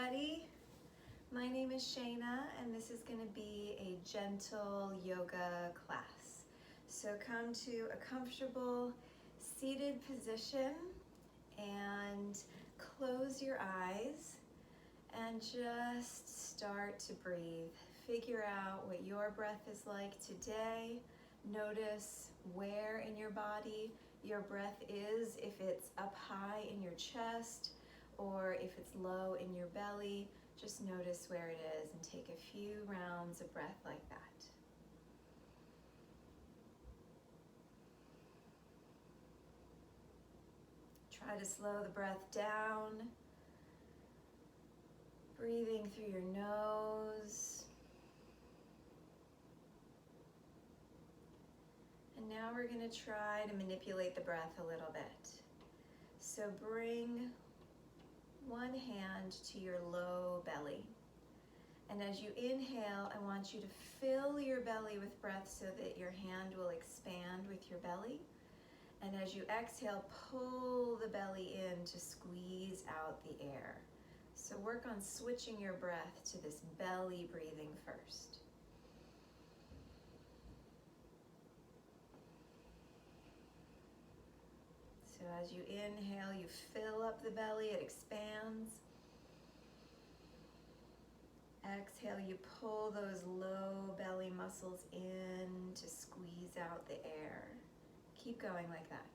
everybody. My name is Shana and this is going to be a gentle yoga class. So come to a comfortable seated position and close your eyes and just start to breathe. Figure out what your breath is like today. Notice where in your body your breath is, if it's up high in your chest or if it's low in your belly. Just notice where it is and take a few rounds of breath like that. Try to slow the breath down, breathing through your nose. And now we're going to try to manipulate the breath a little bit. So bring one hand to your low belly. And as you inhale, I want you to fill your belly with breath so that your hand will expand with your belly. And as you exhale, pull the belly in to squeeze out the air. So work on switching your breath to this belly breathing first. So as you inhale, you fill up the belly, it expands. Exhale, you pull those low belly muscles in to squeeze out the air. Keep going like that.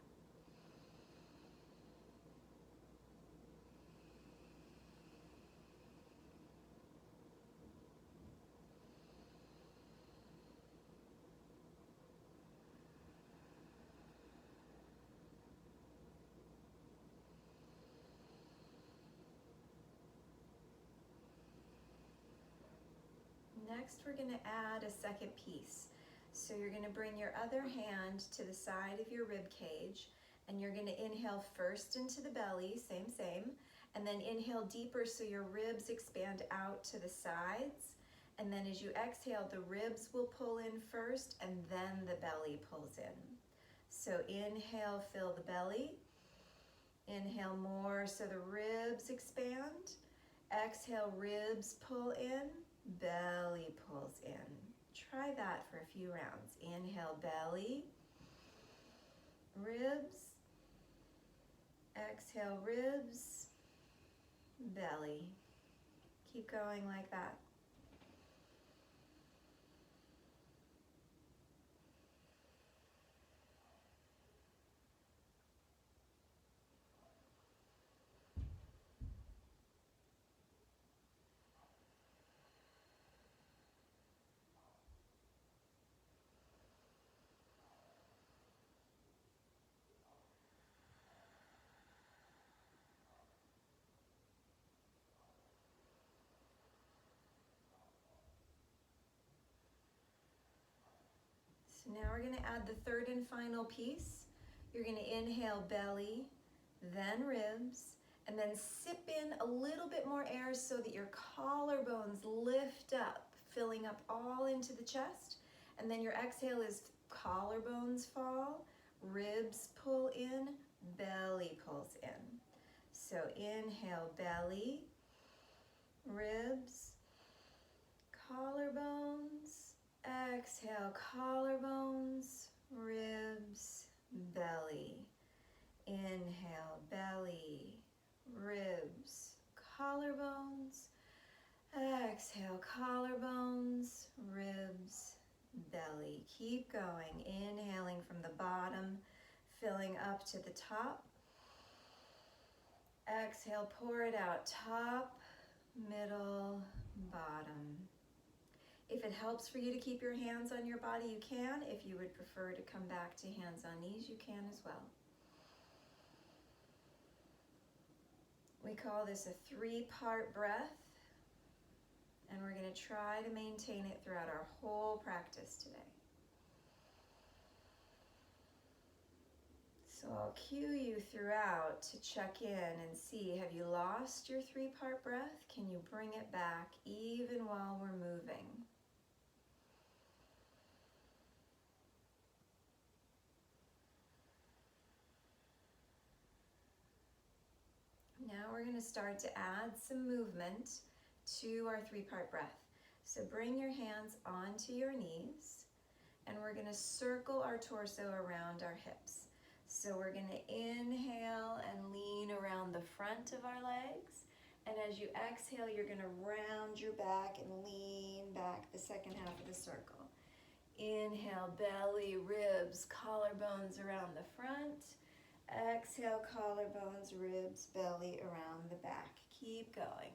Next, we're going to add a second piece. So you're going to bring your other hand to the side of your rib cage, and you're going to inhale first into the belly, same, and then inhale deeper so your ribs expand out to the sides. And then as you exhale, the ribs will pull in first, and then the belly pulls in. So inhale, fill the belly. Inhale more so the ribs expand. Exhale, ribs pull in. Belly pulls in. Try that for a few rounds. Inhale, belly, ribs. Exhale, ribs, belly. Keep going like that. So now we're going to add the third and final piece. You're going to inhale belly, then ribs, and then sip in a little bit more air so that your collarbones lift up, filling up all into the chest. And then your exhale is collarbones fall, ribs pull in, belly pulls in. So inhale belly, ribs, collarbones. Exhale, collarbones, ribs, belly. Inhale, belly, ribs, collarbones. Exhale, collarbones, ribs, belly. Keep going, inhaling from the bottom, filling up to the top. Exhale, pour it out, top, middle, bottom. If it helps for you to keep your hands on your body, you can. If you would prefer to come back to hands on knees, you can as well. We call this a 3-part breath, and we're going to try to maintain it throughout our whole practice today. So I'll cue you throughout to check in and see, have you lost your 3-part breath? Can you bring it back even while we're moving? Now we're we're going to start to add some movement to our three-part breath. So bring your hands onto your knees, and we're going to circle our torso around our hips. So we're going to inhale and lean around the front of our legs. And as you exhale, you're going to round your back and lean back the second half of the circle. Inhale, belly, ribs, collarbones around the front. Exhale, collarbones, ribs, belly around the back. Keep going.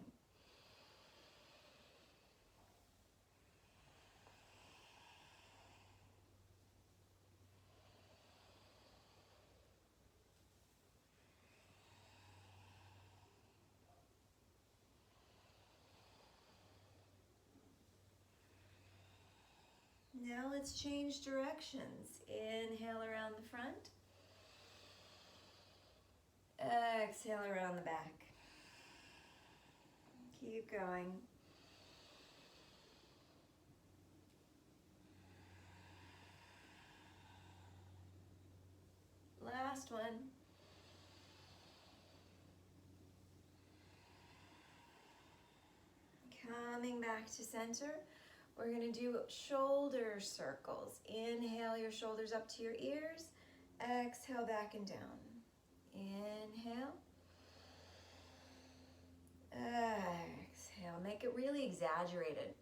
Now let's change directions. Inhale around the front. Exhale around the back. Keep going. Last one. Coming back to center. We're going to do shoulder circles. Inhale your shoulders up to your ears. Exhale back and down. Inhale. Exhale. Make it really exaggerated.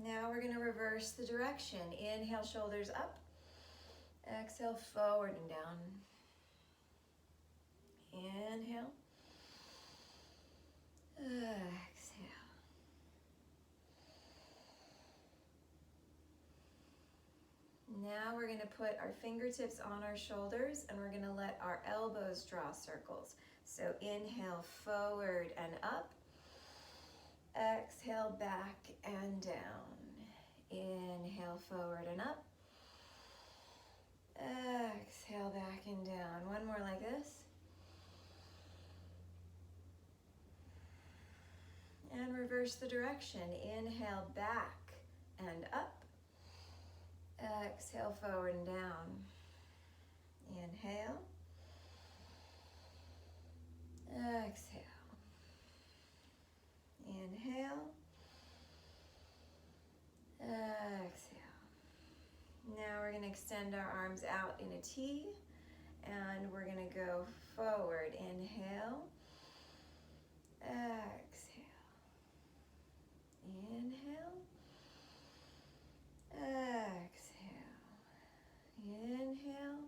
Now we're going to reverse the direction. Inhale, shoulders up. Exhale, forward and down. Inhale. Exhale. Now we're going to put our fingertips on our shoulders and we're going to let our elbows draw circles. So inhale, forward and up. Exhale, back and down. Inhale, forward and up. Exhale, back and down. One more like this. And reverse the direction. Inhale, back and up. Exhale, forward and down. Inhale. Exhale. Inhale. Exhale. Now we're going to extend our arms out in a T, and we're going to go forward. Inhale. Exhale. Inhale. Exhale. Inhale.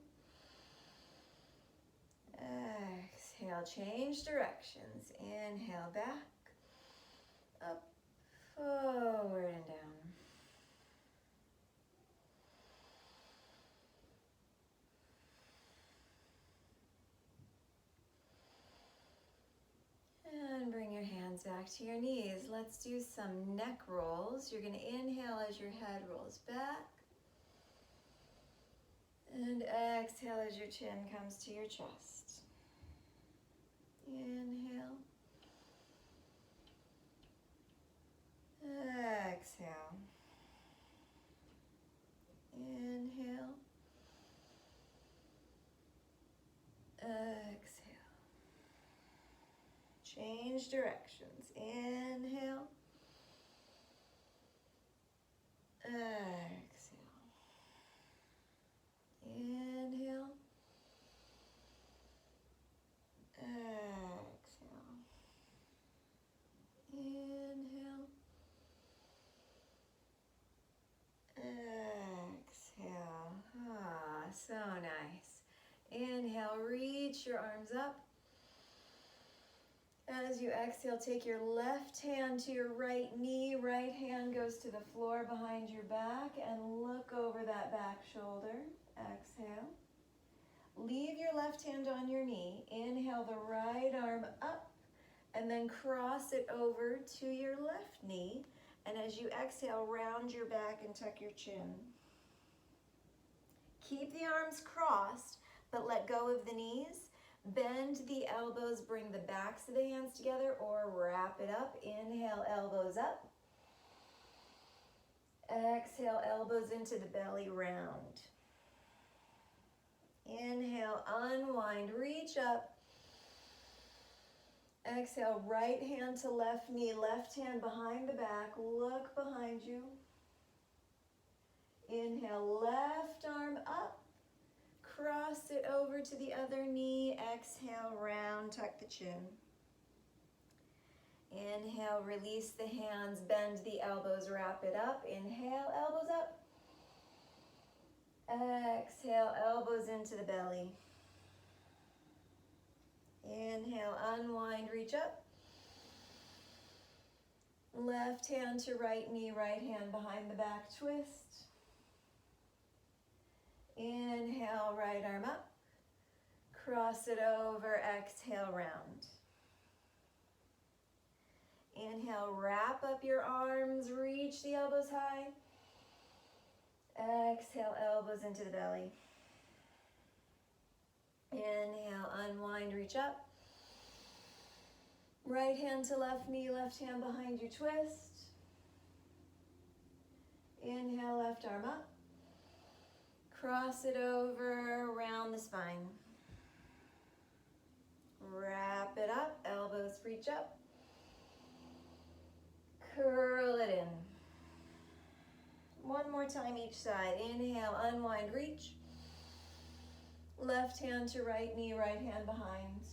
Exhale. Change directions. Inhale, back, up, forward and down. And bring your hands back to your knees. Let's do some neck rolls. You're going to inhale as your head rolls back. And exhale as your chin comes to your chest. Inhale. Exhale. Inhale. Exhale. Change directions. Inhale. Exhale. Inhale. Exhale. Inhale. Exhale. Ah, so nice. Inhale, reach your arms up. As you exhale, take your left hand to your right knee. Right hand goes to the floor behind your back and look over that back shoulder. Exhale. Leave your left hand on your knee. Inhale the right arm up and then cross it over to your left knee. And as you exhale, round your back and tuck your chin. Keep the arms crossed, but let go of the knees. Bend the elbows, bring the backs of the hands together or wrap it up. Inhale, elbows up. Exhale, elbows into the belly, round. Inhale, unwind, reach up. Exhale, right hand to left knee, left hand behind the back, look behind you. Inhale, left arm up, cross it over to the other knee. Exhale, round, tuck the chin. Inhale, release the hands, bend the elbows, wrap it up. Inhale, elbows up. Exhale, elbows into the belly. Inhale, unwind, reach up. Left hand to right knee, right hand behind the back, twist. Inhale, right arm up. Cross it over, exhale, round. Inhale, wrap up your arms, reach the elbows high. Exhale, elbows into the belly. Inhale, unwind, reach up. Right hand to left knee, left hand behind you, twist. Inhale, left arm up. Cross it over, round the spine. Wrap it up, elbows reach up. Curl it in. One more time each side. Inhale, unwind, reach. Left hand to right knee, right hand behind.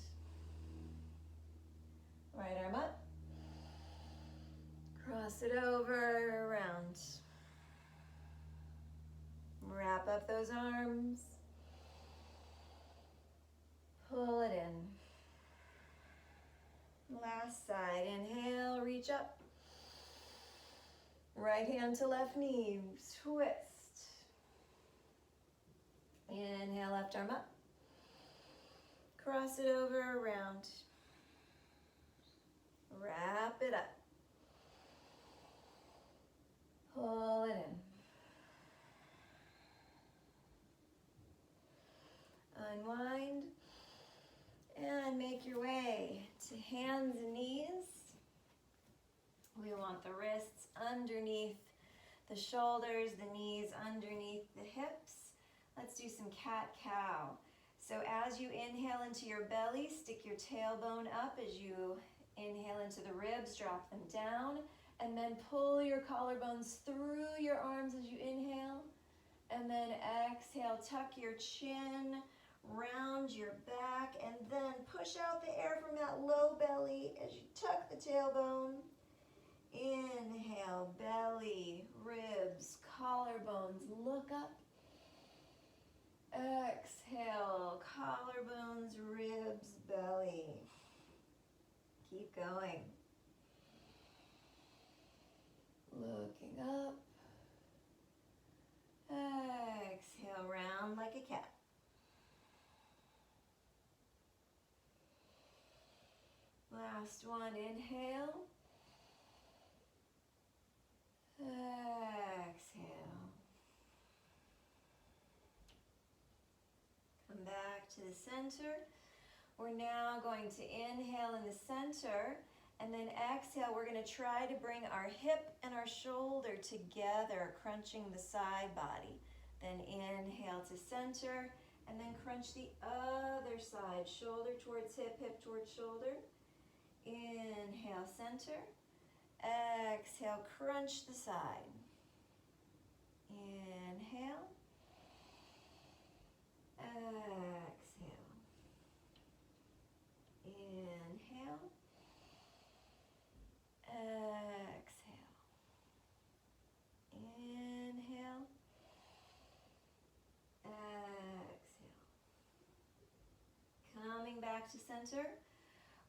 Right arm up. Cross it over, round. Wrap up those arms. Pull it in. Last side. Inhale, reach up. Right hand to left knee, twist. Inhale, left arm up. Cross it over, around. Wrap it up. Pull it in. Unwind and make your way to hands and knees. We want the wrists underneath the shoulders, the knees underneath the hips. Let's do some cat-cow. So as you inhale into your belly, stick your tailbone up. As you inhale into the ribs, drop them down. And then pull your collarbones through your arms as you inhale. And then exhale, tuck your chin, round your back, and then push out the air from that low belly as you tuck the tailbone. Inhale, belly, ribs, collarbones, look up. Exhale, collarbones, ribs, belly. Keep going. Looking up. Exhale, round like a cat. Last one, inhale. Exhale. Come back to the center. We're now going to inhale in the center, and then exhale. We're going to try to bring our hip and our shoulder together, crunching the side body. Then inhale to center, and then crunch the other side. Shoulder towards hip, hip towards shoulder. Inhale, center. Exhale, crunch the side. Inhale. Exhale. Inhale. Exhale. Inhale. Exhale. Coming back to center.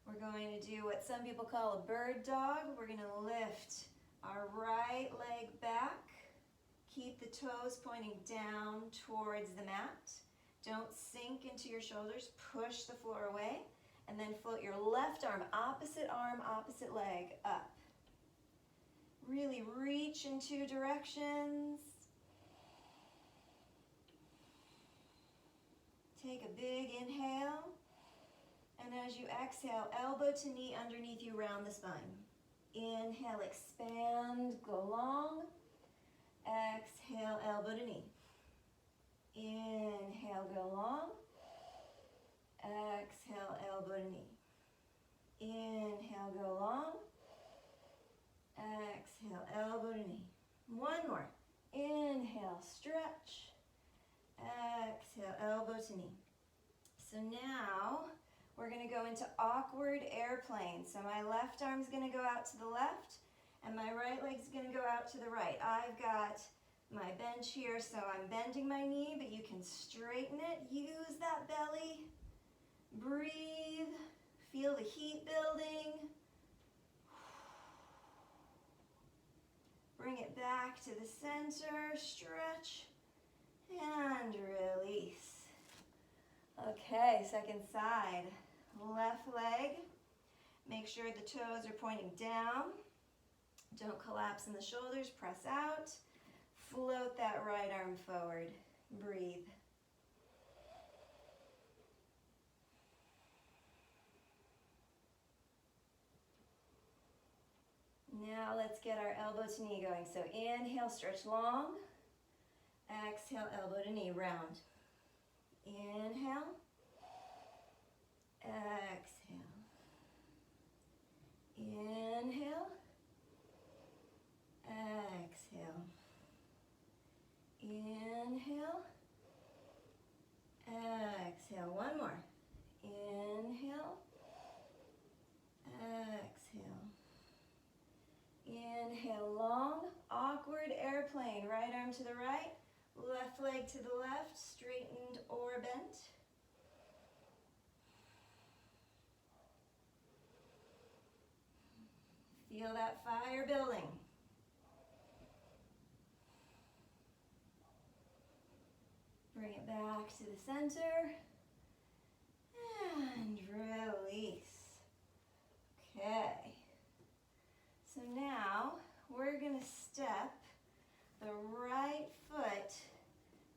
We're going to do what some people call a bird dog. We're going to lift our right leg back. Keep the toes pointing down towards the mat. Don't sink into your shoulders. Push the floor away. And then float your left arm, opposite leg up. Really reach in two directions. Take a big inhale. And as you exhale, elbow to knee underneath you, round the spine. Inhale, expand, go long. Exhale, elbow to knee. Inhale, go long. Exhale, elbow to knee. Inhale, go long. Exhale, elbow to knee. One more. Inhale, stretch. Exhale, elbow to knee. So now we're going to go into awkward airplane. So my left arm's going to go out to the left and my right leg's going to go out to the right. I've got my bench here, so I'm bending my knee, but you can straighten it. Use that belly. Breathe. Feel the heat building. Bring it back to the center. Stretch and release. Okay, second side. Left leg. Make sure the toes are pointing down. Don't collapse in the shoulders. Press out. Float that right arm forward. Breathe. Now let's get our elbow to knee going. So inhale, stretch long. Exhale, elbow to knee, round. Inhale. Exhale. Inhale. Exhale. Inhale. Exhale. One more. Inhale. Exhale. Inhale, long, awkward airplane. Right arm to the right, left leg to the left, straightened or bent. Feel that fire building. Bring it back to the center and release. Okay. So now we're going to step the right foot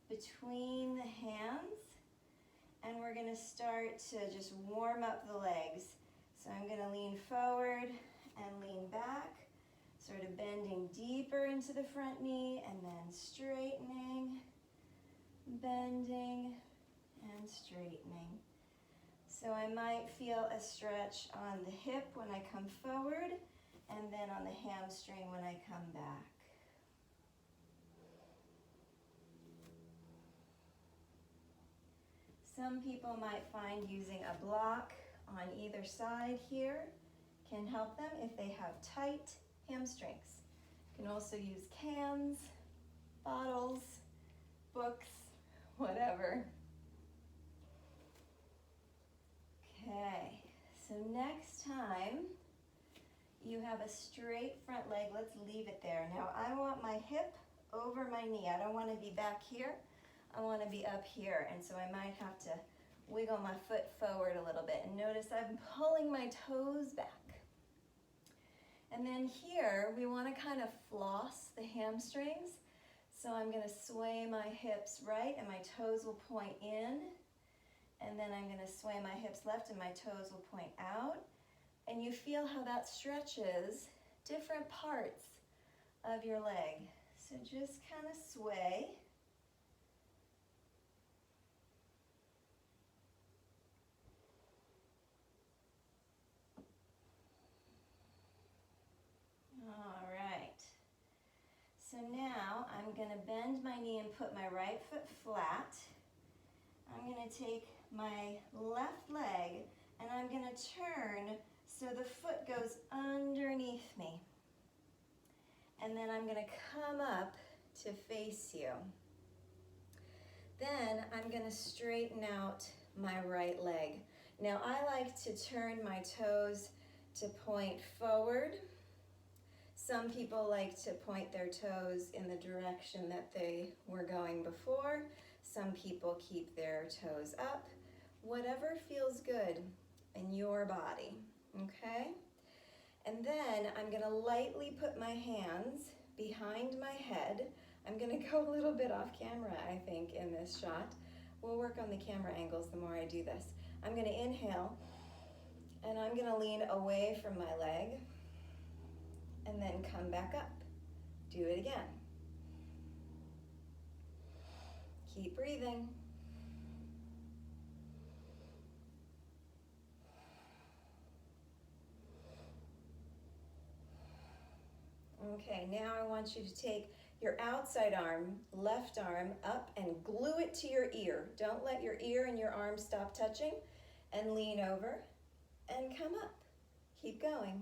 between the hands and we're going to start to just warm up the legs. So I'm going to lean forward and lean back, sort of bending deeper into the front knee and then straightening, bending and straightening. So I might feel a stretch on the hip when I come forward and then on the hamstring when I come back. Some people might find using a block on either side here can help them if they have tight hamstrings. You can also use cans, bottles, books, whatever. Okay, so next time you have a straight front leg, let's leave it there. Now I want my hip over my knee. I don't want to be back here. I want to be up here, and so I might have to wiggle my foot forward a little bit. And notice I'm pulling my toes back. And then here, we want to kind of floss the hamstrings. So I'm going to sway my hips right, and my toes will point in. And then I'm going to sway my hips left, and my toes will point out. And you feel how that stretches different parts of your leg. So just kind of sway. All right. So now I'm going to bend my knee and put my right foot flat. I'm going to take my left leg and I'm going to turn so the foot goes underneath me. And then I'm going to come up to face you. Then I'm going to straighten out my right leg. Now I like to turn my toes to point forward. Some people like to point their toes in the direction that they were going before. Some people keep their toes up. Whatever feels good in your body, okay? And then I'm gonna lightly put my hands behind my head. I'm gonna go a little bit off camera, I think, in this shot. We'll work on the camera angles the more I do this. I'm gonna inhale, and I'm gonna lean away from my leg, and then come back up. Do it again. Keep breathing. Okay, now I want you to take your outside arm, left arm, up and glue it to your ear. Don't let your ear and your arm stop touching, and lean over and come up. Keep going.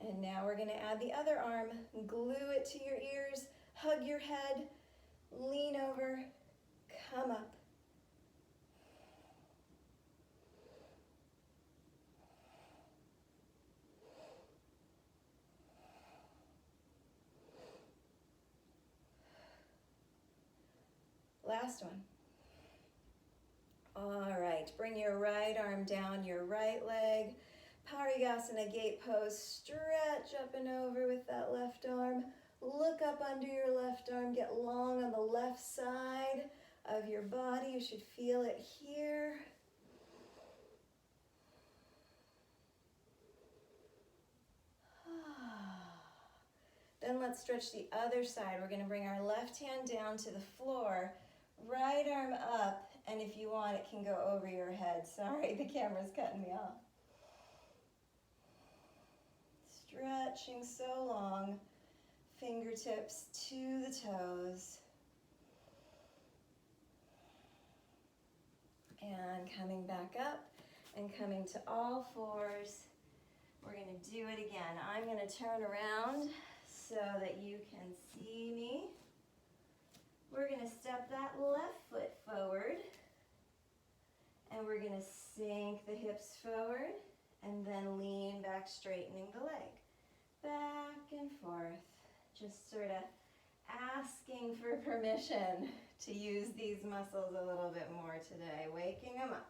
And now we're going to add the other arm. Glue it to your ears, hug your head, lean over, come up. Last one. All right, bring your right arm down your right leg. Parigasana gate pose, stretch up and over with that left arm. Look up under your left arm, get long on the left side of your body. You should feel it here. Then let's stretch the other side. We're gonna bring our left hand down to the floor, right arm up, and if you want, it can go over your head. Sorry, the camera's cutting me off. Stretching so long, fingertips to the toes. And coming back up and coming to all fours. We're gonna do it again. I'm gonna turn around so that you can see me. We're gonna step that left foot forward and we're gonna sink the hips forward and then lean back, straightening the leg. Back and forth, just sort of asking for permission to use these muscles a little bit more today, waking them up.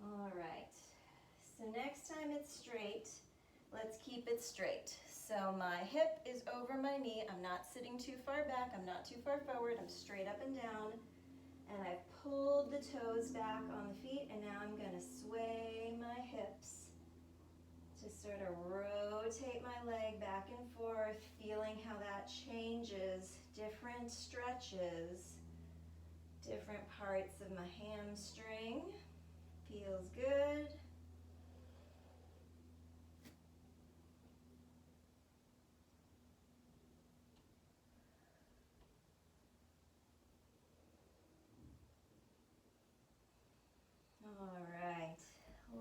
All right, so next time it's straight, let's keep it straight. So my hip is over my knee. I'm not sitting too far back. I'm not too far forward. I'm straight up and down. And I've pulled the toes back on the feet, and now I'm gonna sway my hips to sort of rotate my leg back and forth, feeling how that changes different stretches, different parts of my hamstring. Feels good. All right,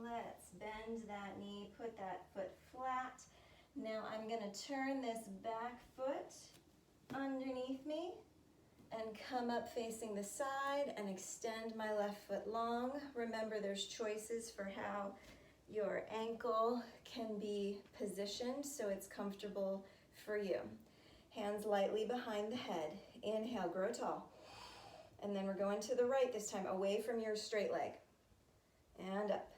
let's bend that knee, put that foot flat. Now I'm gonna turn this back foot underneath me and come up facing the side and extend my left foot long. Remember, there's choices for how your ankle can be positioned so it's comfortable for you. Hands lightly behind the head. Inhale, grow tall. And then we're going to the right this time, away from your straight leg. And up.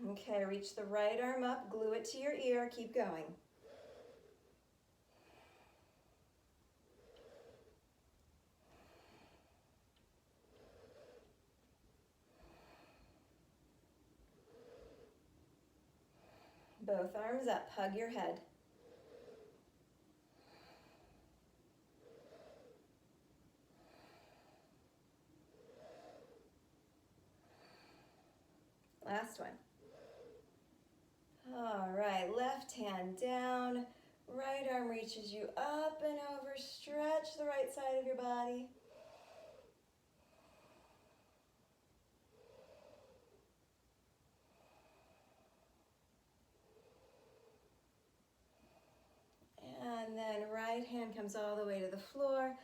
Okay, reach the right arm up, glue it to your ear, keep going. Both arms up, hug your head. Last one. All right, left hand down, right arm reaches you up and over, stretch the right side of your body. And then right hand comes all the way to the floor,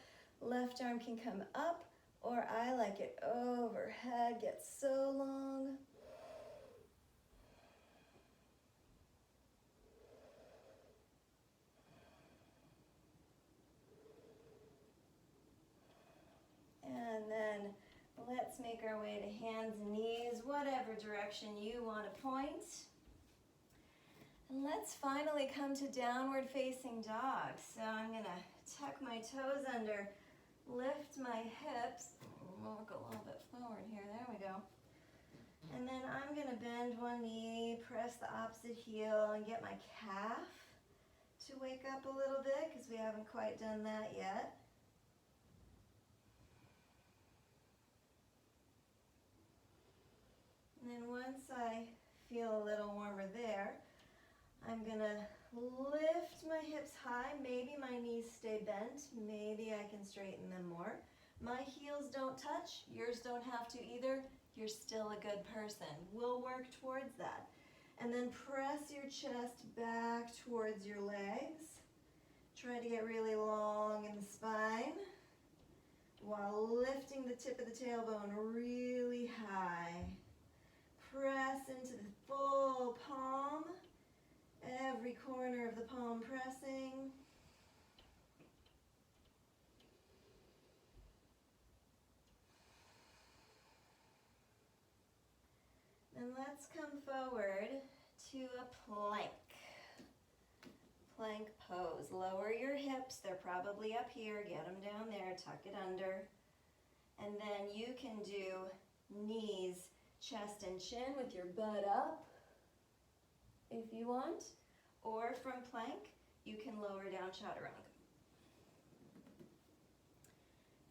left arm can come up, or I like it overhead, gets so long. make our way to hands and knees, whatever direction you want to point. And let's finally come to downward facing dog. So I'm gonna tuck my toes under, lift my hips, walk a little bit forward here, there we go. And then I'm gonna bend one knee, press the opposite heel, and get my calf to wake up a little bit because we haven't quite done that yet. And then once I feel a little warmer there, I'm gonna lift my hips high. Maybe my knees stay bent. Maybe I can straighten them more. My heels don't touch. Yours don't have to either. You're still a good person. We'll work towards that. And then press your chest back towards your legs. Try to get really long in the spine while lifting the tip of the tailbone really high. Press into the full palm. Every corner of the palm pressing. And let's come forward to a plank. Plank pose. Lower your hips. They're probably up here. Get them down there. Tuck it under. And then you can do knees, chest and chin with your butt up if you want. Or from plank, you can lower down chaturanga.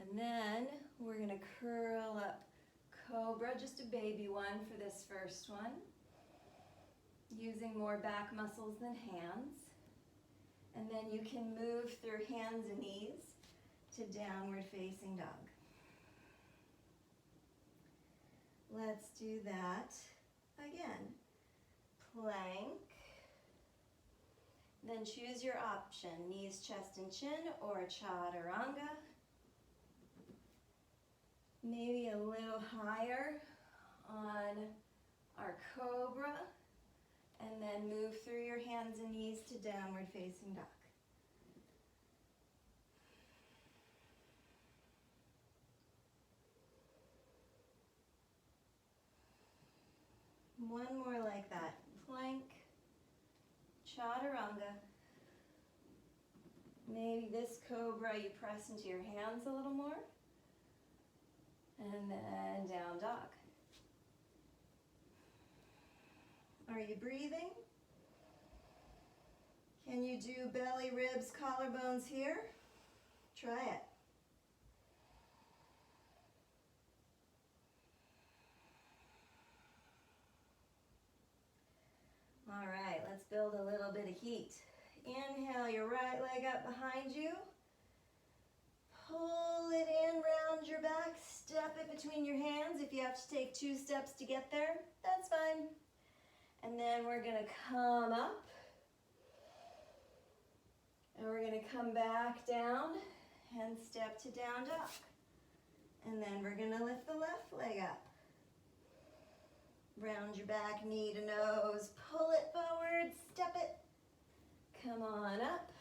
And then we're going to curl up cobra, just a baby one for this first one, using more back muscles than hands. And then you can move through hands and knees to downward facing dog. Let's do that again. Plank. Then choose your option, knees, chest, and chin, or chaturanga. Maybe a little higher on our cobra, and then move through your hands and knees to downward facing dog. One more like that. Plank, chaturanga. Maybe this cobra you press into your hands a little more. And then down dog. Are you breathing? Can you do belly, ribs, collarbones here? Try it. All right, let's build a little bit of heat. Inhale your right leg up behind you. Pull it in, round your back, step it between your hands. If you have to take 2 steps to get there, that's fine. And then we're gonna come up. And we're gonna come back down and step to down dog. And then we're gonna lift the left leg up. Round your back, knee to nose, pull it forward, step it. Come on up.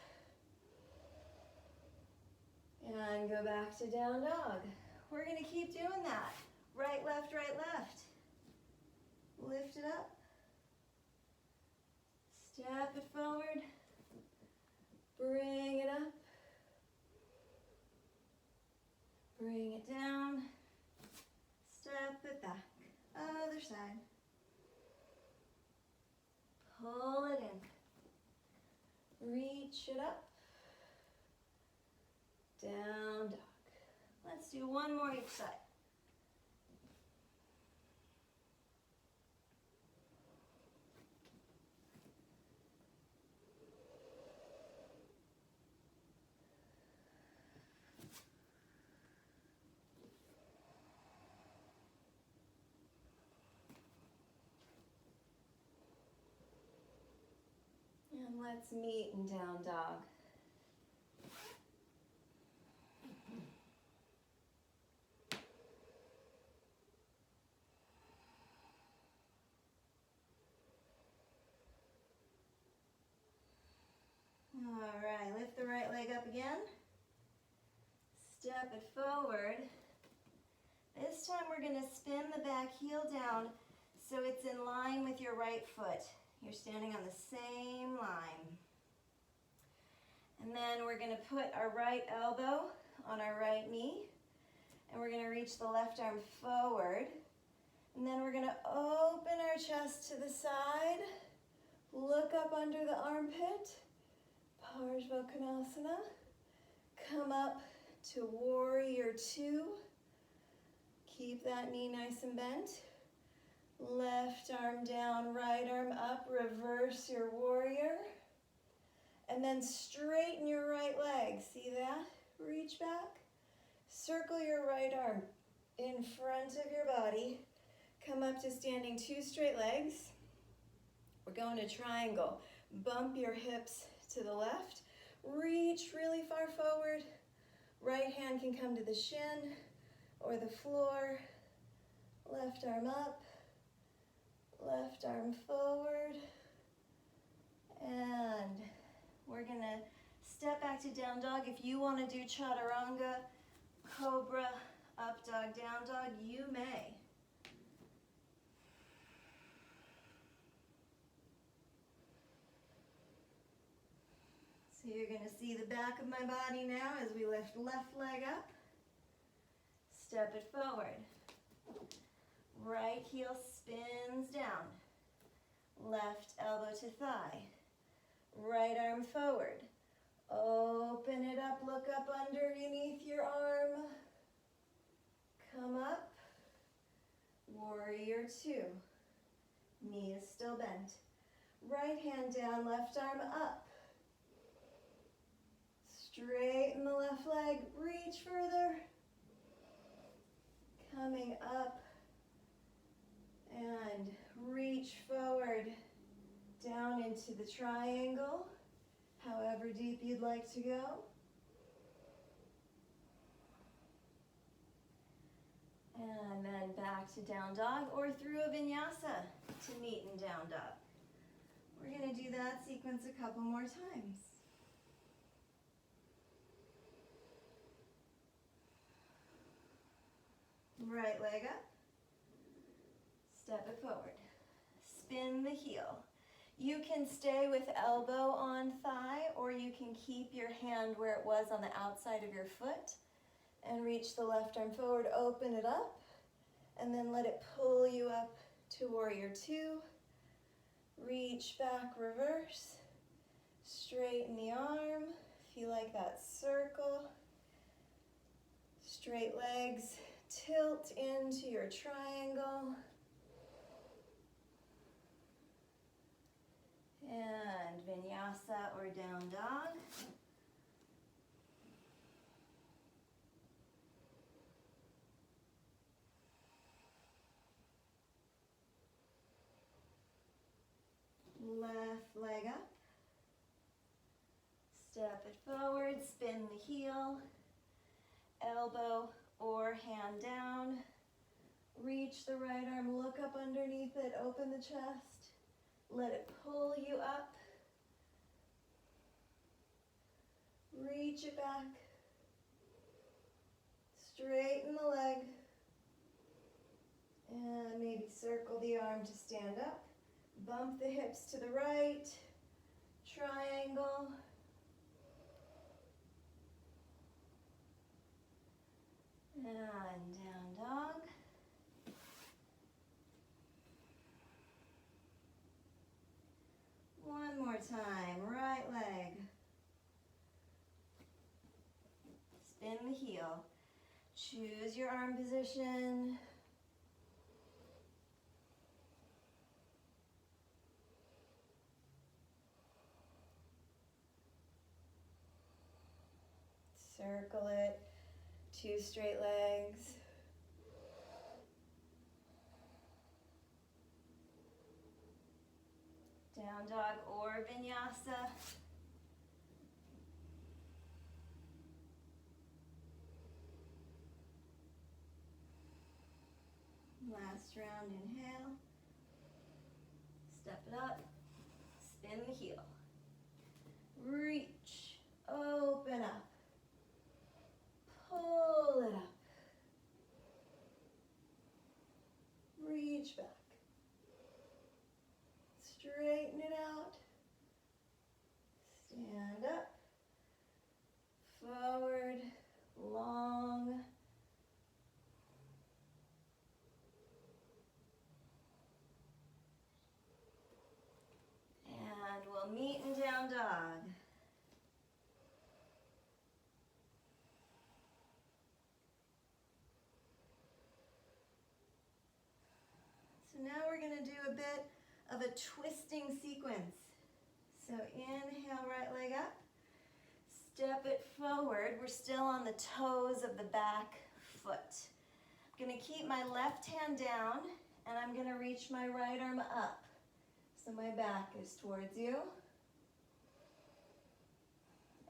And go back to down dog. We're gonna keep doing that. Right, left, right, left. Lift it up. Step it forward. Bring it up. Bring it down. Step it back. Other side. Pull it in. Reach it up. Down dog. Let's do one more each side. And let's meet in down dog. All right, lift the right leg up again. Step it forward. This time we're gonna spin the back heel down so it's in line with your right foot. You're standing on the same line. And then we're gonna put our right elbow on our right knee, and we're gonna reach the left arm forward. And then we're gonna open our chest to the side, look up under the armpit, Parsvakonasana. Come up to warrior two. Keep that knee nice and bent. Left arm down, right arm up, reverse your warrior. And then straighten your right leg. See that? Reach back. Circle your right arm in front of your body. Come up to standing two straight legs. We're going to triangle. Bump your hips to the left. Reach really far forward. Right hand can come to the shin or the floor. Left arm up. Left arm forward. And we're gonna step back to down dog. If you wanna do chaturanga, cobra, up dog, down dog, you may. So you're gonna see the back of my body now as we lift left leg up. Step it forward. Right heel spins down. Left elbow to thigh. Right arm forward. Open it up, look up underneath your arm. Come up. Warrior two. Knee is still bent. Right hand down, left arm up. Straighten the left leg, reach further. Coming up and reach forward down into the triangle, however deep you'd like to go. And then back to down dog or through a vinyasa to meet in down dog. We're going to do that sequence a couple more times. Right leg up. Step it forward. Spin the heel. You can stay with elbow on thigh, or you can keep your hand where it was on the outside of your foot and reach the left arm forward, open it up, and then let it pull you up to warrior two. Reach back, reverse, straighten the arm, if you like that circle. Straight legs, tilt into your triangle. And vinyasa or down dog. Left leg up. Step it forward, spin the heel. Elbow or hand down. Reach the right arm, look up underneath it, open the chest. Let it pull you up. Reach it back. Straighten the leg. And maybe circle the arm to stand up. Bump the hips to the right. Triangle. And down dog. One more time, right leg. Spin the heel. Choose your arm position. Circle it, two straight legs. Down dog or vinyasa. Last round, inhale. Step it up, spin the heel. Reach, open up. Pull it up. gonna do a bit of a twisting sequence. So inhale, right leg up. Step it forward. We're still on the toes of the back foot. I'm gonna keep my left hand down and I'm gonna reach my right arm up. So my back is towards you.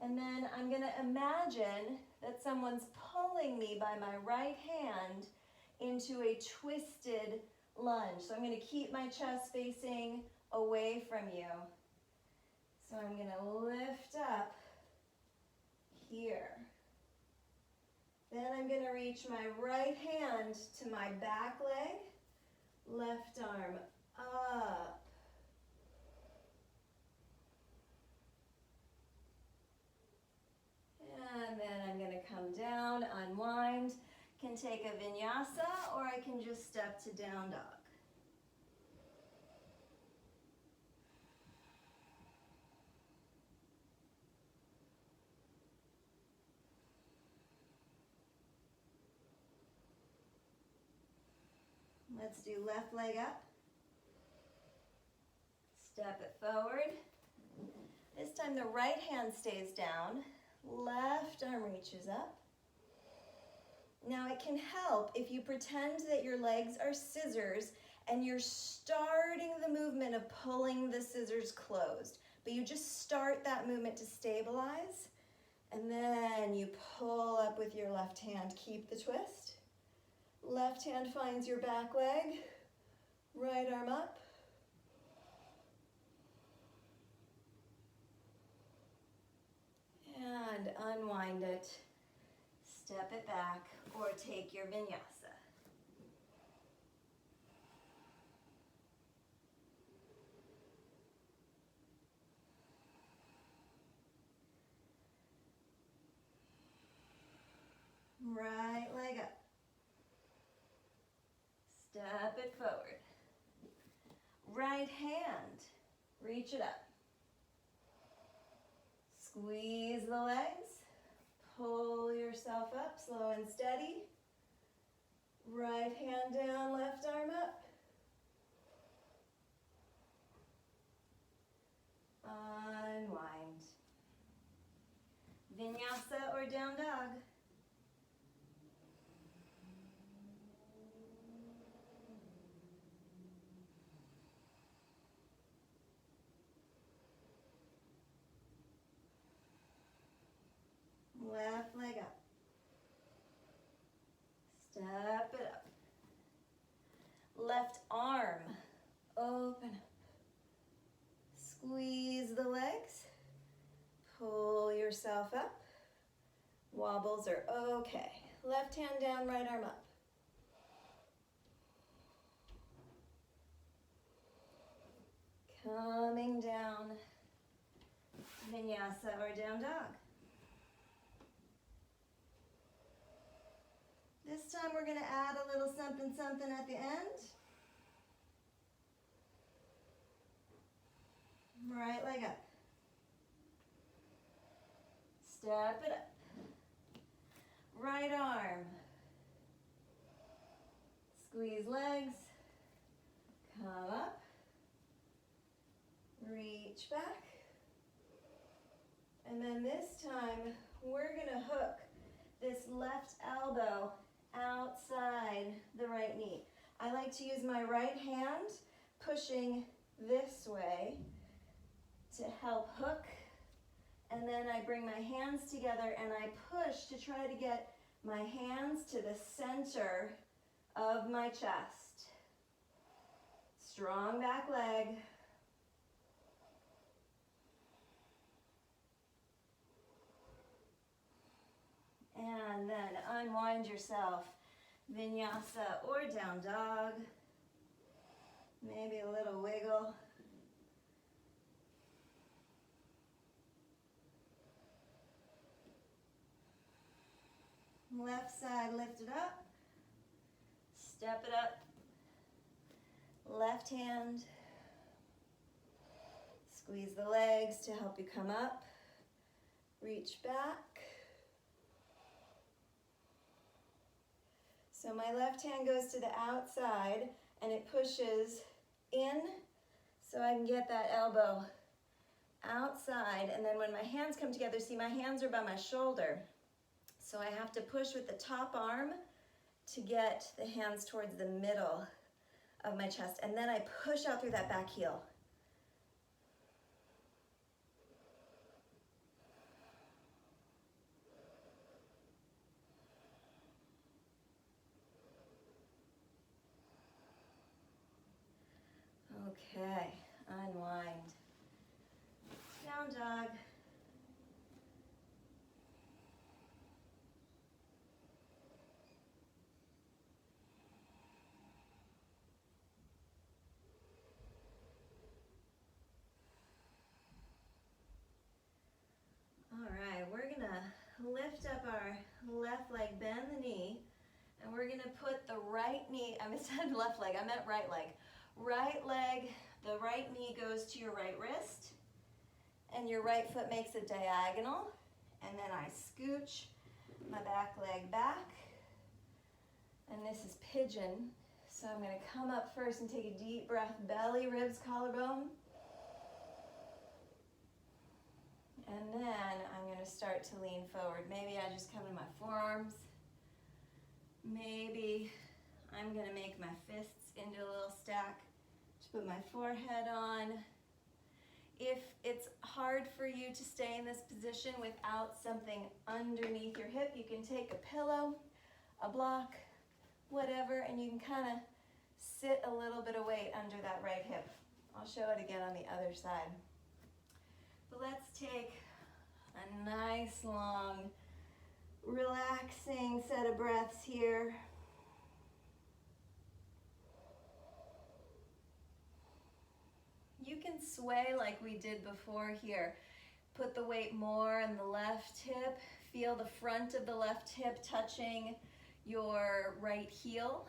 And then I'm gonna imagine that someone's pulling me by my right hand into a twisted lunge. So I'm gonna keep my chest facing away from you. So I'm gonna lift up here. Then I'm gonna reach my right hand to my back leg, left arm up. And then I'm gonna come down, unwind. Can take a vinyasa or I can just step to down dog. Let's do left leg up. Step it forward. This time the right hand stays down. Left arm reaches up. Now it can help if you pretend that your legs are scissors and you're starting the movement of pulling the scissors closed. But you just start that movement to stabilize. And then you pull up with your left hand. Keep the twist. Left hand finds your back leg, right arm up. And unwind it, step it back, or take your vinyasa. Right leg up. Step it forward. Right hand, reach it up. Squeeze the legs. Pull yourself up, slow and steady. Right hand down, left arm up. Unwind. Vinyasa or down dog. Left leg up. Step it up. Left arm, open up. Squeeze the legs. Pull yourself up. Wobbles are okay. Left hand down, right arm up. Coming down. Vinyasa or down dog. This time we're going to add a little something something at the end. Right leg up. Step it up. Right arm. Squeeze legs. Come up. Reach back. And then this time we're going to hook this left elbow outside the right knee. I like to use my right hand pushing this way to help hook, and then I bring my hands together and I push to try to get my hands to the center of my chest. Strong back leg. And then unwind yourself. Vinyasa or down dog. Maybe a little wiggle. Left side, lift it up. Step it up. Left hand. Squeeze the legs to help you come up. Reach back. So my left hand goes to the outside and it pushes in so I can get that elbow outside. And then when my hands come together, see my hands are by my shoulder. So I have to push with the top arm to get the hands towards the middle of my chest. And then I push out through that back heel. Okay, unwind. Down dog. All right, we're gonna lift up our left leg, bend the knee, and we're gonna put the right knee, I said left leg, I meant right leg. Right leg, the right knee goes to your right wrist, and your right foot makes a diagonal, and then I scooch my back leg back, and this is pigeon. So I'm gonna come up first and take a deep breath, belly, ribs, collarbone. And then I'm going to start to lean forward. Maybe I just come to my forearms. Maybe I'm going to make my fists into a little stack. Just put my forehead on. If it's hard for you to stay in this position without something underneath your hip, you can take a pillow, a block, whatever, and you can kind of sit a little bit of weight under that right hip. I'll show it again on the other side. But let's take a nice, long, relaxing set of breaths here. You can sway like we did before here. Put the weight more on the left hip. Feel the front of the left hip touching your right heel.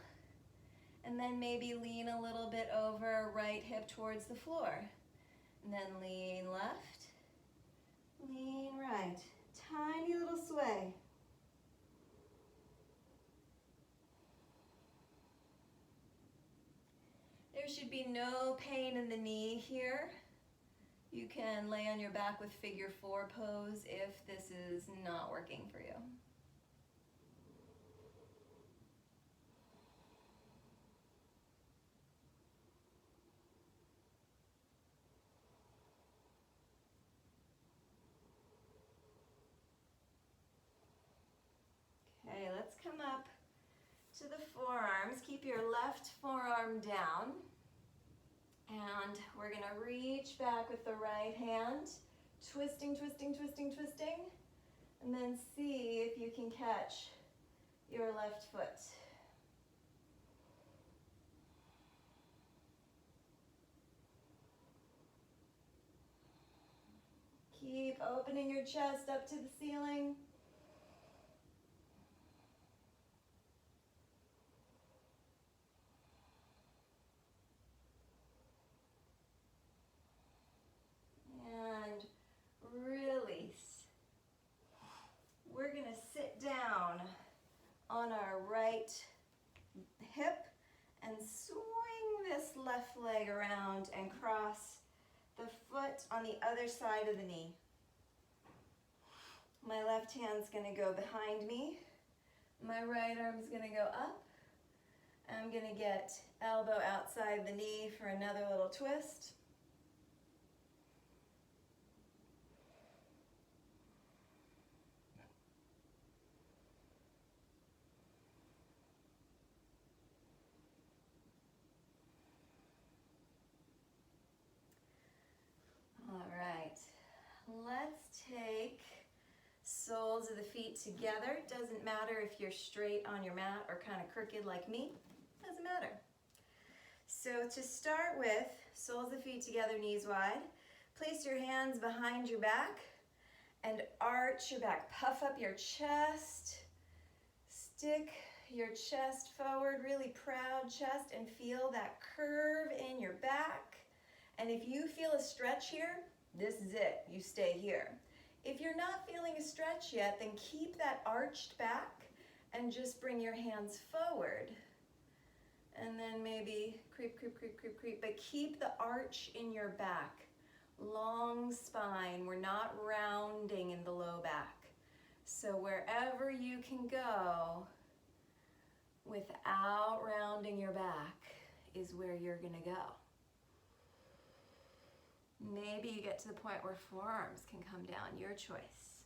And then maybe lean a little bit over right hip towards the floor. And then lean left, lean right. Tiny little sway. There should be no pain in the knee here. You can lay on your back with figure 4 pose if this is not working for you. Okay, let's come up to the forearms. Keep your left forearm down. And we're gonna reach back with the right hand, twisting, twisting, twisting, twisting, and then see if you can catch your left foot. Keep opening your chest up to the ceiling. And release. We're gonna sit down on our right hip and swing this left leg around and cross the foot on the other side of the knee. My left hand's gonna go behind me. My right arm's gonna go up. I'm gonna get elbow outside the knee for another little twist. Let's take soles of the feet together. Doesn't matter if you're straight on your mat or kind of crooked like me. Doesn't matter. So to start with, soles of the feet together, knees wide. Place your hands behind your back and arch your back. Puff up your chest. Stick your chest forward, really proud chest, and feel that curve in your back. And if you feel a stretch here, this is it, you stay here. If you're not feeling a stretch yet, then keep that arched back and just bring your hands forward. And then maybe creep, creep, creep, creep, creep. But keep the arch in your back. Long spine. We're not rounding in the low back. So wherever you can go without rounding your back is where you're gonna go. Maybe you get to the point where forearms can come down, your choice.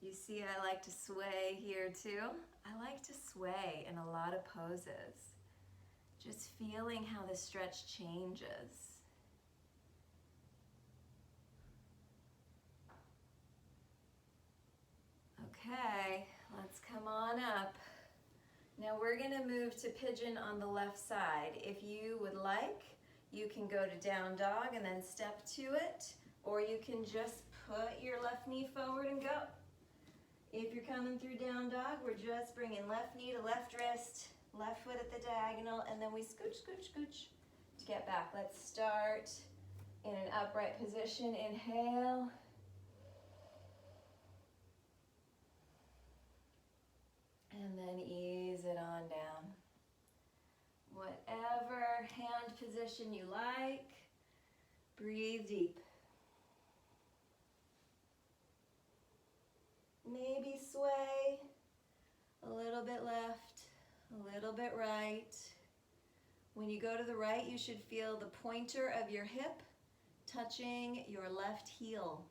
You see, I like to sway here too. I like to sway in a lot of poses. Just feeling how the stretch changes. Okay, let's come on up. Now we're gonna move to pigeon on the left side. If you would like, you can go to down dog and then step to it, or you can just put your left knee forward and go. If you're coming through down dog, we're just bringing left knee to left wrist, left foot at the diagonal, and then we scooch, scooch, scooch to get back. Let's start in an upright position. Inhale. And then ease it on down. Whatever hand position you like, breathe deep. Maybe sway a little bit left, a little bit right. When you go to the right, you should feel the pointer of your hip touching your left heel.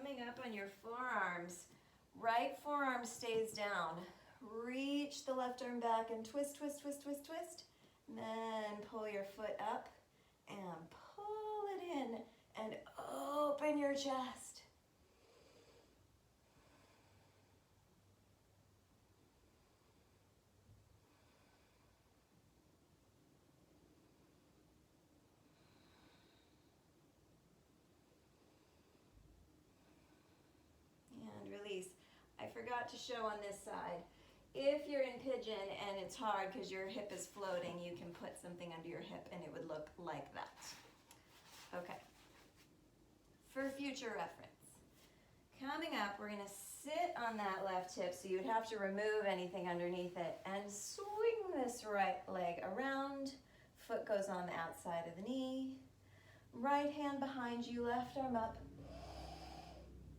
Coming up on your forearms, right forearm stays down. Reach the left arm back and twist, twist, twist, twist, twist. And then pull your foot up and pull it in and open your chest. Release. I forgot to show on this side. If you're in pigeon and it's hard because your hip is floating, you can put something under your hip and it would look like that. Okay. For future reference. Coming up, we're going to sit on that left hip, so you would have to remove anything underneath it and swing this right leg around. Foot goes on the outside of the knee. Right hand behind you, left arm up.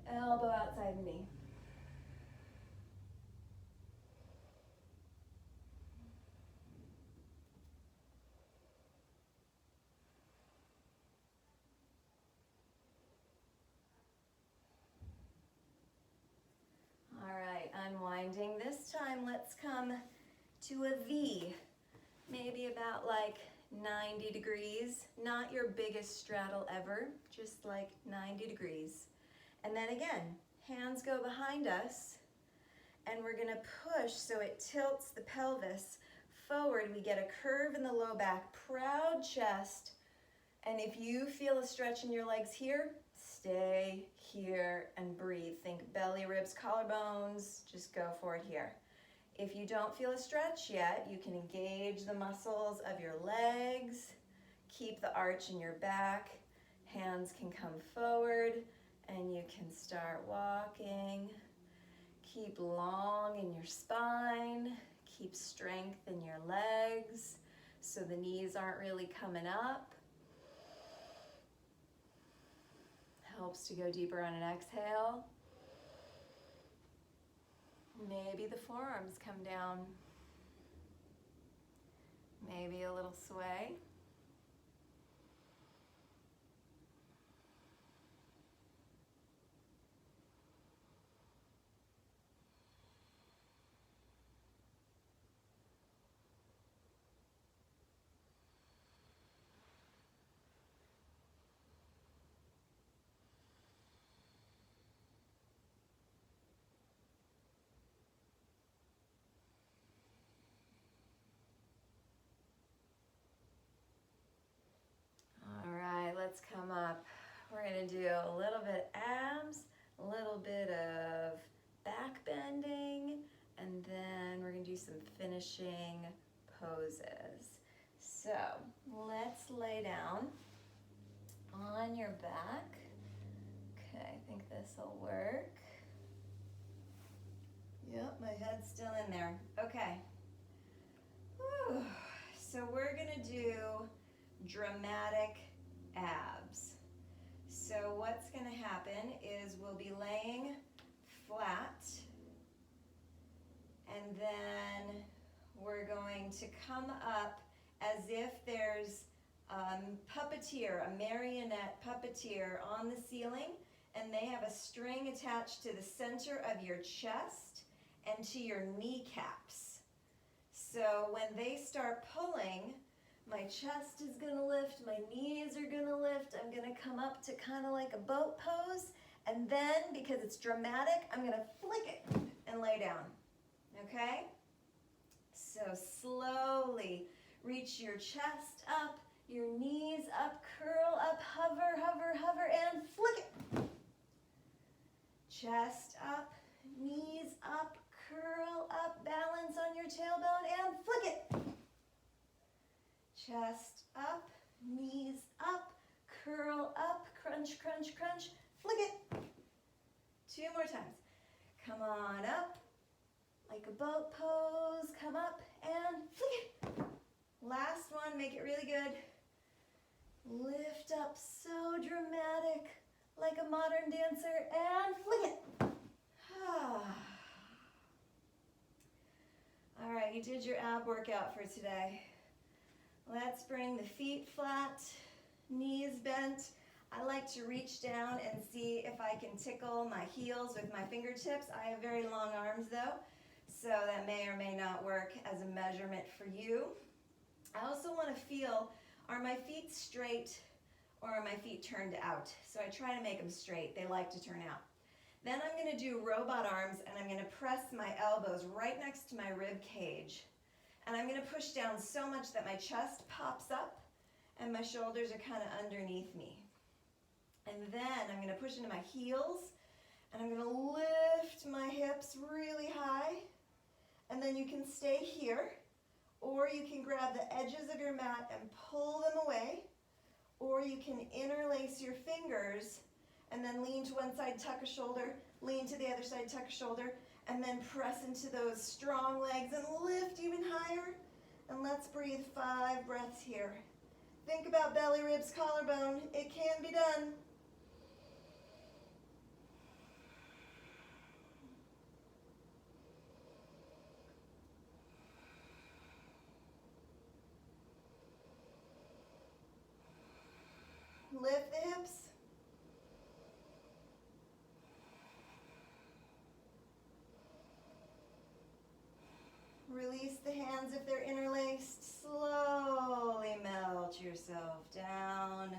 Elbow outside the knee. All right, unwinding. This time, let's come to a V. Maybe about like 90 degrees. Not your biggest straddle ever, just like 90 degrees. And then again, hands go behind us, and we're gonna push so it tilts the pelvis forward. We get a curve in the low back, proud chest. And if you feel a stretch in your legs here, stay here and breathe. Think belly, ribs, collarbones, just go for it here. If you don't feel a stretch yet, you can engage the muscles of your legs, keep the arch in your back, hands can come forward, and you can start walking. Keep long in your spine. Keep strength in your legs so the knees aren't really coming up. Helps to go deeper on an exhale. Maybe the forearms come down. Maybe a little sway. we're gonna do a little bit abs, a little bit of back bending, and then we're gonna do some finishing poses. So let's lay down on your back. Okay, I think this will work. Yep, my head's still in there. Okay. Whew. So we're gonna do dramatic abs. So what's gonna happen is we'll be laying flat, and then we're going to come up as if there's puppeteer, a marionette puppeteer on the ceiling, and they have a string attached to the center of your chest and to your kneecaps. So when they start pulling, my chest is gonna lift, my knees are gonna lift, I'm gonna come up to kind of like a boat pose, and then, because it's dramatic, I'm gonna flick it and lay down, okay? So slowly reach your chest up, your knees up, curl up, hover, hover, hover, and flick it. Chest up, knees up, curl up, balance on your tailbone, and flick it. Chest up, knees up, curl up, crunch, crunch, crunch, flick it. 2 more times. Come on up, like a boat pose, come up and flick it. Last one, make it really good. Lift up, so dramatic, like a modern dancer, and flick it. All right, you did your ab workout for today. Let's bring the feet flat, knees bent. I like to reach down and see if I can tickle my heels with my fingertips. I have very long arms though, so that may or may not work as a measurement for you. I also want to feel, are my feet straight or are my feet turned out? So I try to make them straight. They like to turn out. Then I'm going to do robot arms, and I'm going to press my elbows right next to my rib cage. And I'm going to push down so much that my chest pops up and my shoulders are kind of underneath me. And then I'm going to push into my heels, and I'm going to lift my hips really high. And then you can stay here, or you can grab the edges of your mat and pull them away, or you can interlace your fingers and then lean to one side, tuck a shoulder, lean to the other side, tuck a shoulder, and then press into those strong legs and lift even higher. And let's breathe 5 breaths here. Think about belly, ribs, collarbone. It can be done. Lift the hips. Release the hands if they're interlaced. Slowly melt yourself down.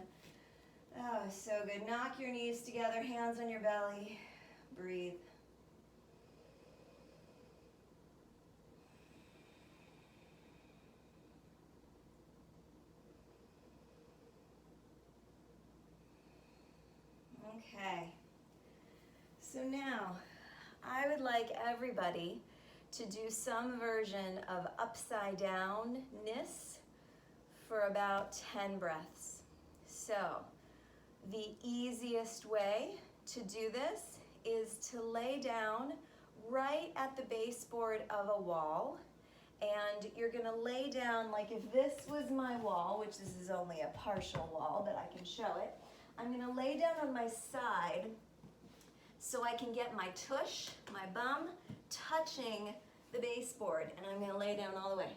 Oh, so good. Knock your knees together, hands on your belly. Breathe. Okay. So now, I would like everybody to do some version of upside downness for about 10 breaths. So the easiest way to do this is to lay down right at the baseboard of a wall, and you're gonna lay down like if this was my wall, which this is only a partial wall, but I can show it. I'm gonna lay down on my side so I can get my tush, my bum, touching the baseboard, and I'm gonna lay down all the way.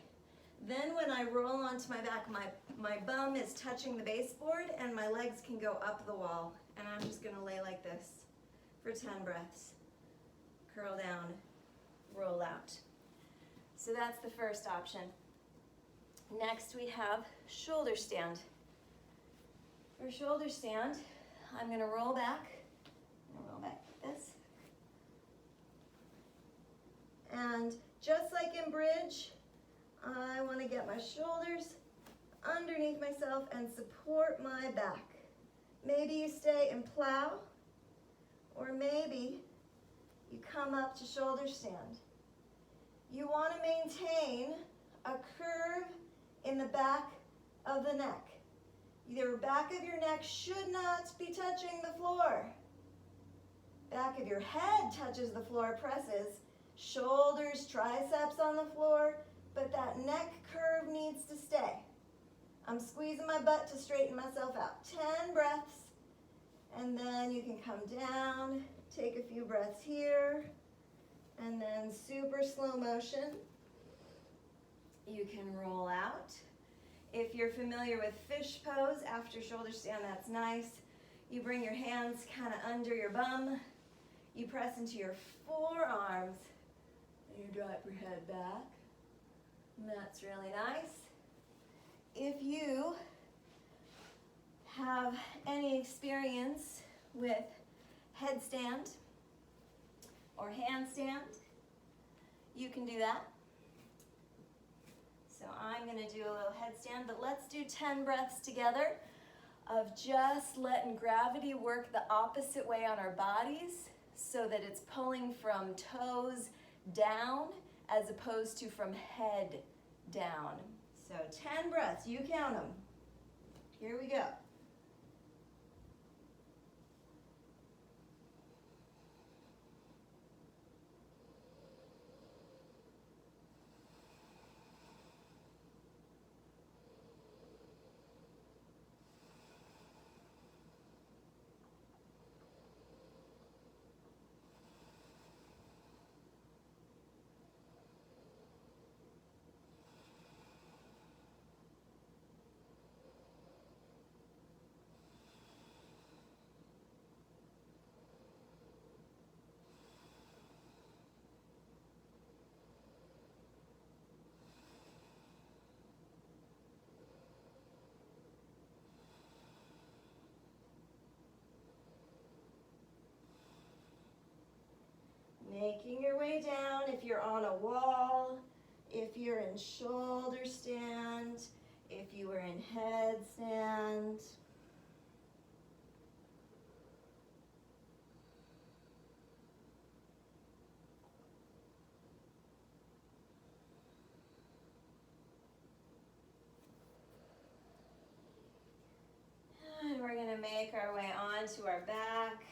Then when I roll onto my back, my bum is touching the baseboard and my legs can go up the wall, and I'm just gonna lay like this for 10 breaths. Curl down, roll out. So that's the first option. Next we have shoulder stand. For shoulder stand, I'm gonna roll back like this. And just like in bridge, I wanna get my shoulders underneath myself and support my back. Maybe you stay and plow, or maybe you come up to shoulder stand. You want to maintain a curve in the back of the neck. Your back of your neck should not be touching the floor. Back of your head touches the floor, presses. Shoulders, triceps on the floor, but that neck curve needs to stay. I'm squeezing my butt to straighten myself out. 10 breaths, and then you can come down, take a few breaths here, and then super slow motion. You can roll out. If you're familiar with fish pose after shoulder stand, that's nice. You bring your hands kind of under your bum. You press into your forearms, and you drop your head back. And that's really nice. If you have any experience with headstand or handstand, you can do that. So I'm going to do a little headstand, but let's do 10 breaths together of just letting gravity work the opposite way on our bodies so that it's pulling from toes down as opposed to from head down. So 10 breaths, you count them. Here we go. Making your way down if you're on a wall, if you're in shoulder stand, if you were in headstand. And we're going to make our way onto our back.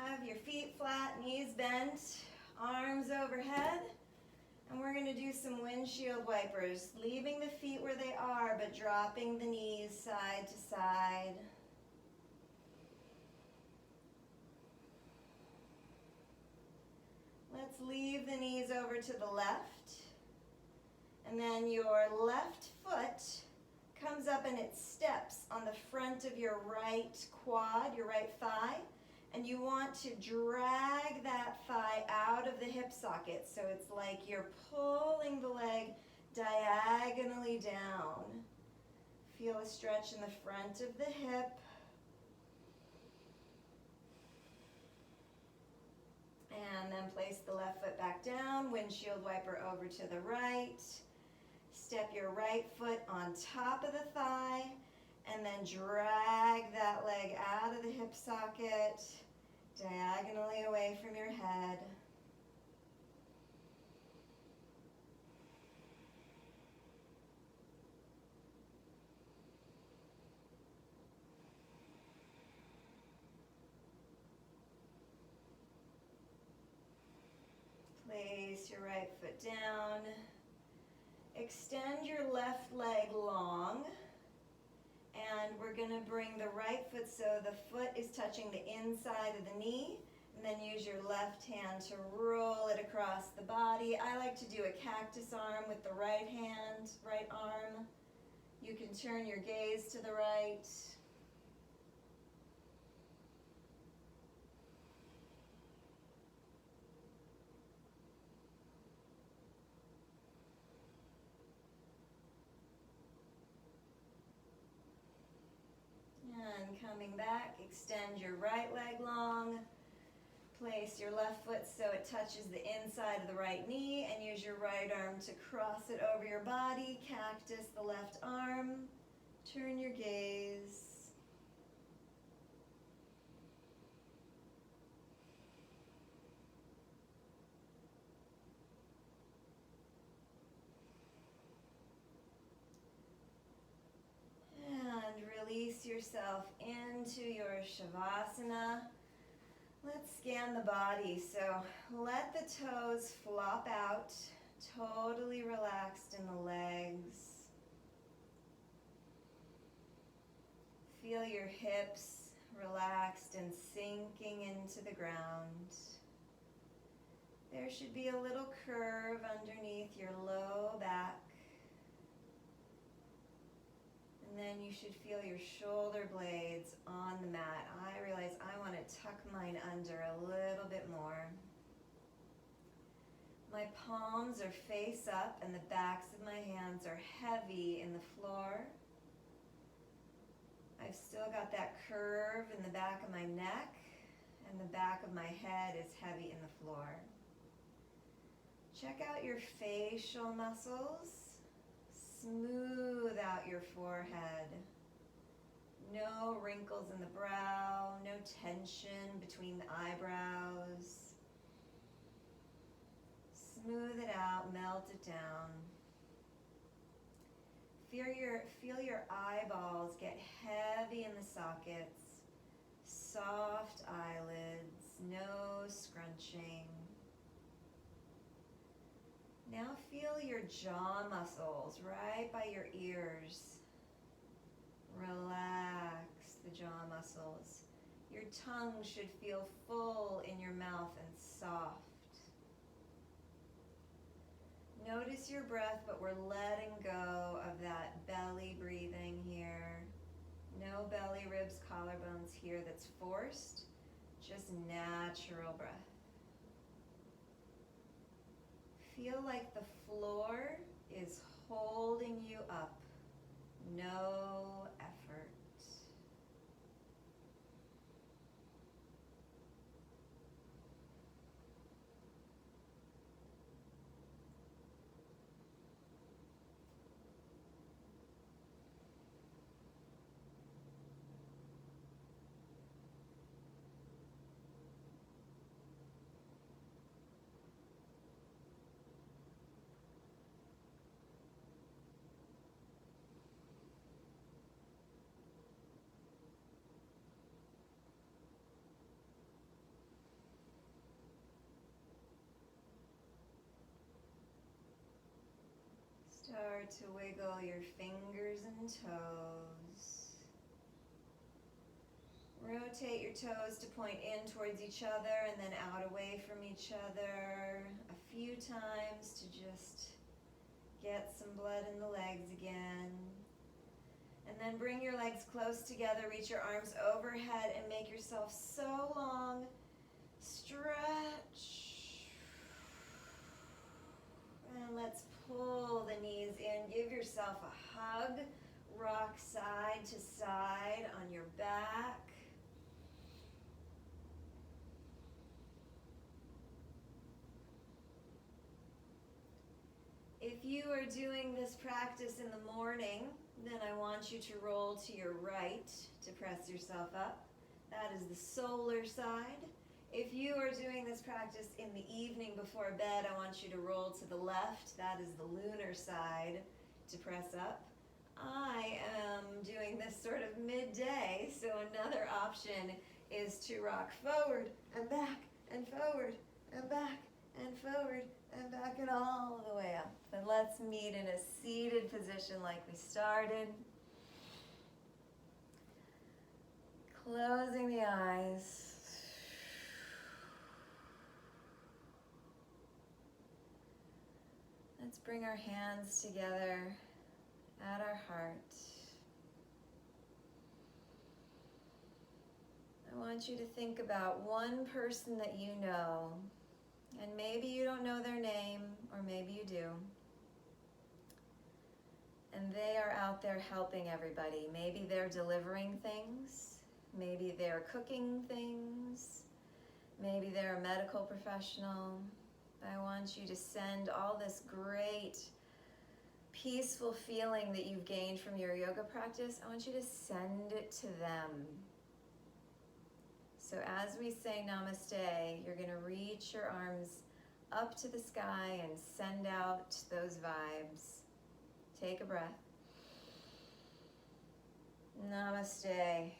Have your feet flat, knees bent, arms overhead, and we're going to do some windshield wipers, leaving the feet where they are, but dropping the knees side to side. Let's leave the knees over to the left, and then your left foot comes up and it steps on the front of your right quad, your right thigh. And you want to drag that thigh out of the hip socket. So it's like you're pulling the leg diagonally down. Feel a stretch in the front of the hip. And then place the left foot back down, windshield wiper over to the right. Step your right foot on top of the thigh, and then drag that leg out of the hip socket, diagonally away from your head. Place your right foot down. Extend your left leg long. And we're going to bring the right foot so the foot is touching the inside of the knee, and then use your left hand to roll it across the body. I like to do a cactus arm with the right hand, right arm. You can turn your gaze to the right. And coming back, extend your right leg long. Place your left foot so it touches the inside of the right knee and use your right arm to cross it over your body. Cactus the left arm. Turn your gaze. And release yourself into your Shavasana. Let's scan the body. So let the toes flop out, totally relaxed in the legs. Feel your hips relaxed and sinking into the ground. There should be a little curve underneath your low back. And then you should feel your shoulder blades on the mat. I realize I want to tuck mine under a little bit more. My palms are face up and the backs of my hands are heavy in the floor. I've still got that curve in the back of my neck, and the back of my head is heavy in the floor. Check out your facial muscles. Smooth out your forehead. No wrinkles in the brow, no tension between the eyebrows. Smooth it out, melt it down. Feel your eyeballs get heavy in the sockets. Soft eyelids, no scrunching. Now feel your jaw muscles right by your ears. Relax the jaw muscles. Your tongue should feel full in your mouth and soft. Notice your breath, but we're letting go of that belly breathing here. No belly, ribs, collarbones here that's forced, just natural breath. Feel like the floor is holding you up. No effort. Start to wiggle your fingers and toes. Rotate your toes to point in towards each other and then out away from each other a few times to just get some blood in the legs again. And then bring your legs close together, reach your arms overhead and make yourself so long. Stretch. And let's pull the knees in. Give yourself a hug. Rock side to side on your back. If you are doing this practice in the morning, then I want you to roll to your right to press yourself up. That is the solar side. If you are doing this practice in the evening before bed, I want you to roll to the left. That is the lunar side to press up. I am doing this sort of midday, so another option is to rock forward and back and forward and back and forward and back and all the way up. And let's meet in a seated position like we started. Closing the eyes. Let's bring our hands together at our heart. I want you to think about one person that you know, and maybe you don't know their name, or maybe you do. And they are out there helping everybody. Maybe they're delivering things. Maybe they're cooking things. Maybe they're a medical professional. I want you to send all this great, peaceful feeling that you've gained from your yoga practice. I want you to send it to them. So as we say namaste, you're going to reach your arms up to the sky and send out those vibes. Take a breath. Namaste.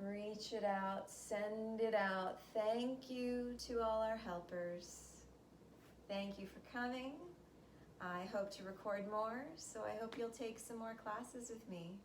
Reach it out, send it out. Thank you to all our helpers. Thank you for coming. I hope to record more, so I hope you'll take some more classes with me.